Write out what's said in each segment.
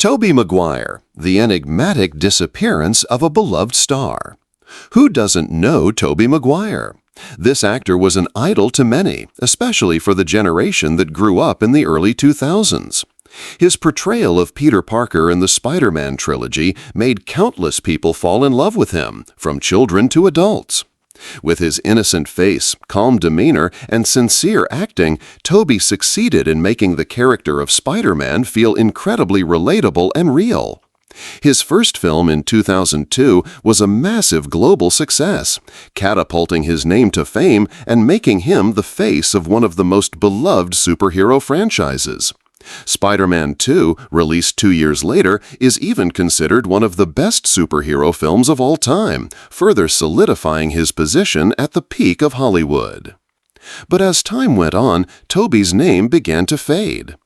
Tobey Maguire, the enigmatic disappearance of a beloved star. Who doesn't know Tobey Maguire? This actor was an idol to many, especially for the generation that grew up in the early 2000s. His portrayal of Peter Parker in the Spider-Man trilogy made countless people fall in love with him, from children to adults. With his innocent face, calm demeanor, and sincere acting, Tobey succeeded in making the character of Spider-Man feel incredibly relatable and real. His first film in 2002 was a massive global success, catapulting his name to fame and making him the face of one of the most beloved superhero franchises. Spider-Man 2, released 2 years later, is even considered one of the best superhero films of all time, further solidifying his position at the peak of Hollywood. But as time went on, Tobey's name began to fade.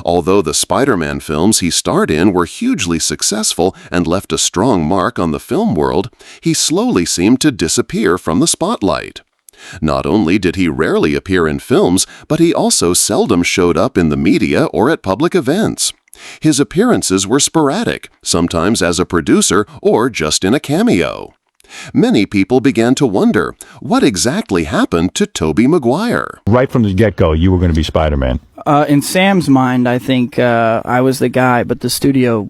Although the Spider-Man films he starred in were hugely successful and left a strong mark on the film world, he slowly seemed to disappear from the spotlight. Not only did he rarely appear in films, but he also seldom showed up in the media or at public events. His appearances were sporadic, sometimes as a producer or just in a cameo. Many people began to wonder, what exactly happened to Tobey Maguire? Right from the get-go, you were going to be Spider-Man. In Sam's mind, I think I was the guy, but the studio...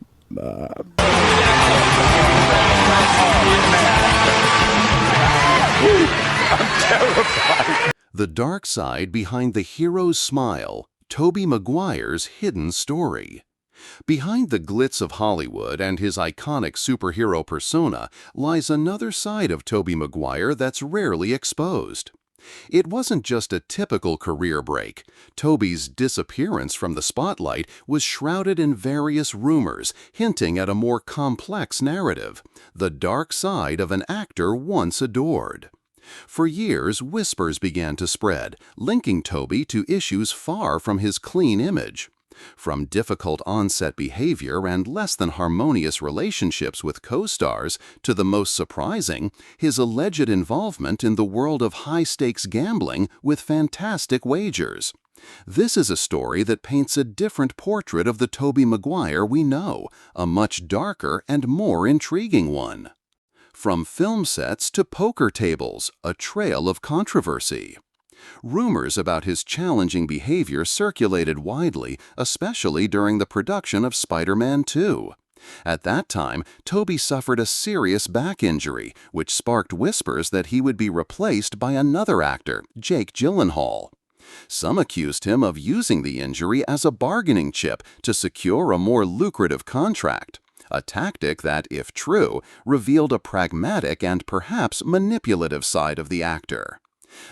The dark side behind the hero's smile, Tobey Maguire's hidden story. Behind the glitz of Hollywood and his iconic superhero persona lies another side of Tobey Maguire that's rarely exposed. It wasn't just a typical career break. Tobey's disappearance from the spotlight was shrouded in various rumors, hinting at a more complex narrative, the dark side of an actor once adored. For years, whispers began to spread, linking Tobey to issues far from his clean image. From difficult on-set behavior and less than harmonious relationships with co-stars to the most surprising, his alleged involvement in the world of high-stakes gambling with fantastic wagers. This is a story that paints a different portrait of the Tobey Maguire we know, a much darker and more intriguing one. From film sets to poker tables, a trail of controversy. Rumors about his challenging behavior circulated widely, especially during the production of Spider-Man 2. At that time, Tobey suffered a serious back injury, which sparked whispers that he would be replaced by another actor, Jake Gyllenhaal. Some accused him of using the injury as a bargaining chip to secure a more lucrative contract. A tactic that, if true, revealed a pragmatic and perhaps manipulative side of the actor.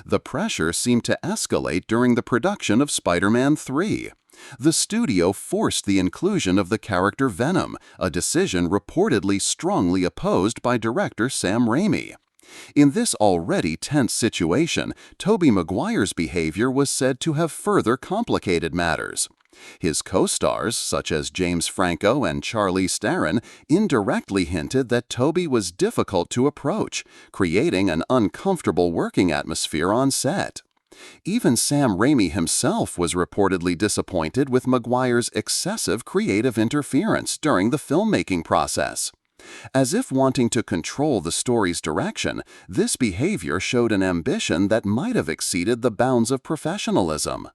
The pressure seemed to escalate during the production of Spider-Man 3. The studio forced the inclusion of the character Venom, a decision reportedly strongly opposed by director Sam Raimi. In this already tense situation, Tobey Maguire's behavior was said to have further complicated matters. His co-stars, such as James Franco and Charlize Theron, indirectly hinted that Tobey was difficult to approach, creating an uncomfortable working atmosphere on set. Even Sam Raimi himself was reportedly disappointed with Maguire's excessive creative interference during the filmmaking process. As if wanting to control the story's direction, this behavior showed an ambition that might have exceeded the bounds of professionalism.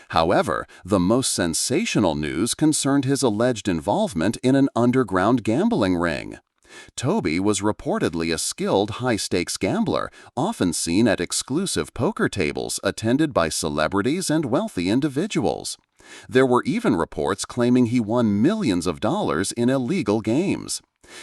However, the most sensational news concerned his alleged involvement in an underground gambling ring. Tobey was reportedly a skilled high-stakes gambler, often seen at exclusive poker tables attended by celebrities and wealthy individuals. There were even reports claiming he won millions of dollars in illegal games.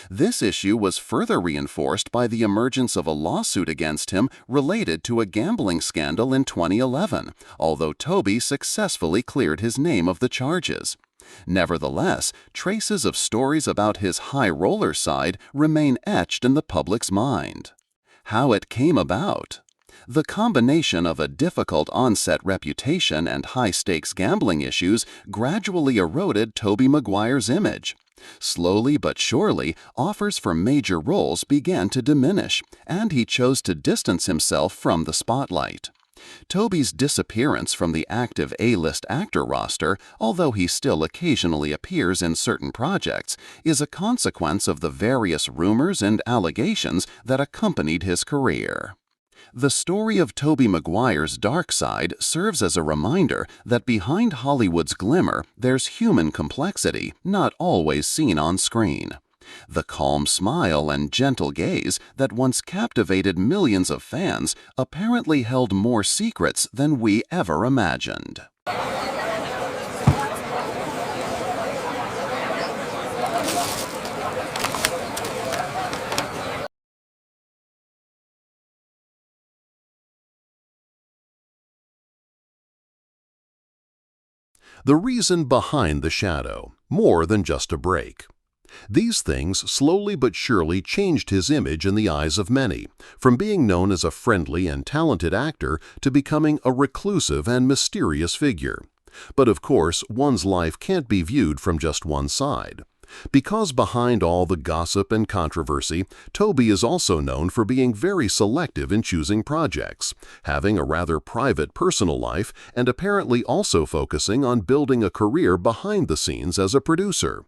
This issue was further reinforced by the emergence of a lawsuit against him related to a gambling scandal in 2011, although Tobey successfully cleared his name of the charges. Nevertheless, traces of stories about his high-roller side remain etched in the public's mind. How it came about? The combination of a difficult on-set reputation and high-stakes gambling issues gradually eroded Tobey Maguire's image. Slowly but surely, offers for major roles began to diminish, and he chose to distance himself from the spotlight. Tobey's disappearance from the active A-list actor roster, although he still occasionally appears in certain projects, is a consequence of the various rumors and allegations that accompanied his career. The story of Tobey Maguire's dark side serves as a reminder that behind Hollywood's glimmer, there's human complexity, not always seen on screen. The calm smile and gentle gaze that once captivated millions of fans apparently held more secrets than we ever imagined. The reason behind the shadow, more than just a break. These things slowly but surely changed his image in the eyes of many, from being known as a friendly and talented actor to becoming a reclusive and mysterious figure. But of course, one's life can't be viewed from just one side. Because behind all the gossip and controversy, Tobey is also known for being very selective in choosing projects, having a rather private personal life, and apparently also focusing on building a career behind the scenes as a producer.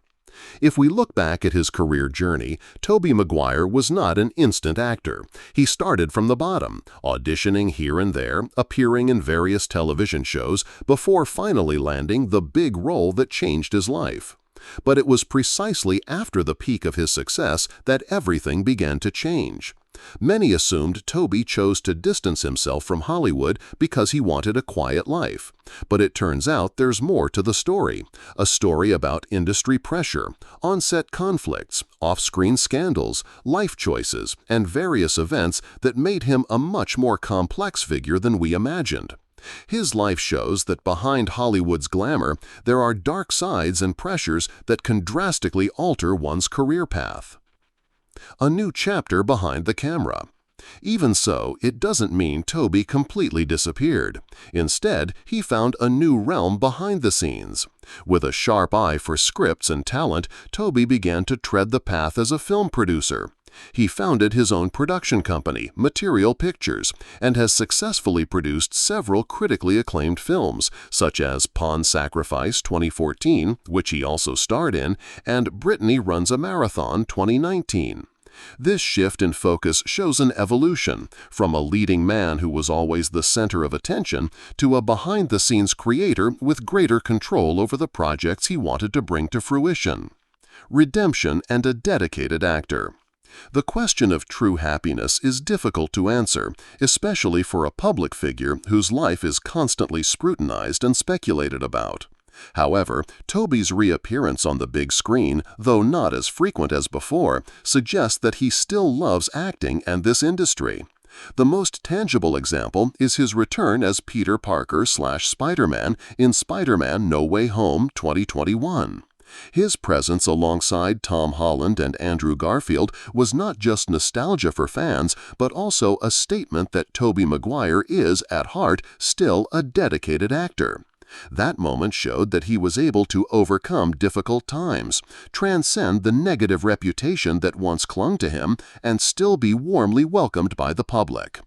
If we look back at his career journey, Tobey Maguire was not an instant actor. He started from the bottom, auditioning here and there, appearing in various television shows, before finally landing the big role that changed his life. But it was precisely after the peak of his success that everything began to change. Many assumed Tobey chose to distance himself from Hollywood because he wanted a quiet life. But it turns out there's more to the story, a story about industry pressure, on-set conflicts, off-screen scandals, life choices, and various events that made him a much more complex figure than we imagined. His life shows that behind Hollywood's glamour, there are dark sides and pressures that can drastically alter one's career path. A new chapter behind the camera. Even so, it doesn't mean Tobey completely disappeared. Instead, he found a new realm behind the scenes. With a sharp eye for scripts and talent, Tobey began to tread the path as a film producer. He founded his own production company, Material Pictures, and has successfully produced several critically acclaimed films, such as Pawn Sacrifice 2014, which he also starred in, and Brittany Runs a Marathon 2019. This shift in focus shows an evolution, from a leading man who was always the center of attention to a behind-the-scenes creator with greater control over the projects he wanted to bring to fruition. Redemption and a dedicated actor. The question of true happiness is difficult to answer, especially for a public figure whose life is constantly scrutinized and speculated about. However, Tobey's reappearance on the big screen, though not as frequent as before, suggests that he still loves acting and this industry. The most tangible example is his return as Peter Parker/Spider-Man in Spider-Man No Way Home 2021. His presence alongside Tom Holland and Andrew Garfield was not just nostalgia for fans, but also a statement that Tobey Maguire is, at heart, still a dedicated actor. That moment showed that he was able to overcome difficult times, transcend the negative reputation that once clung to him, and still be warmly welcomed by the public.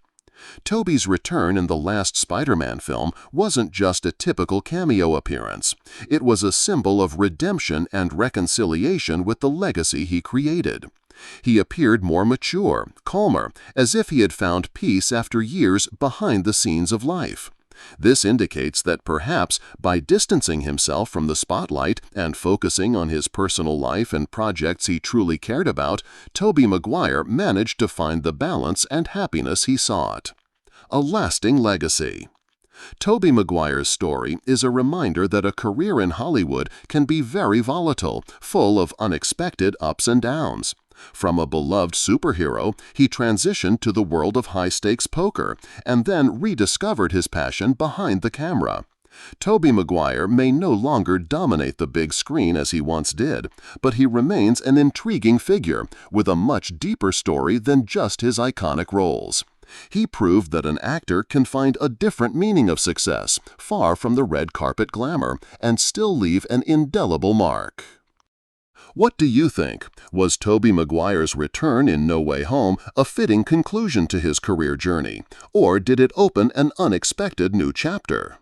Tobey's return in the last Spider-Man film wasn't just a typical cameo appearance. It was a symbol of redemption and reconciliation with the legacy he created. He appeared more mature, calmer, as if he had found peace after years behind the scenes of life. This indicates that perhaps by distancing himself from the spotlight and focusing on his personal life and projects he truly cared about, Tobey Maguire managed to find the balance and happiness he sought. A lasting legacy. Tobey Maguire's story is a reminder that a career in Hollywood can be very volatile, full of unexpected ups and downs. From a beloved superhero, he transitioned to the world of high-stakes poker and then rediscovered his passion behind the camera. Tobey Maguire may no longer dominate the big screen as he once did, but he remains an intriguing figure with a much deeper story than just his iconic roles. He proved that an actor can find a different meaning of success, far from the red carpet glamour, and still leave an indelible mark. What do you think? Was Tobey Maguire's return in No Way Home a fitting conclusion to his career journey, or did it open an unexpected new chapter?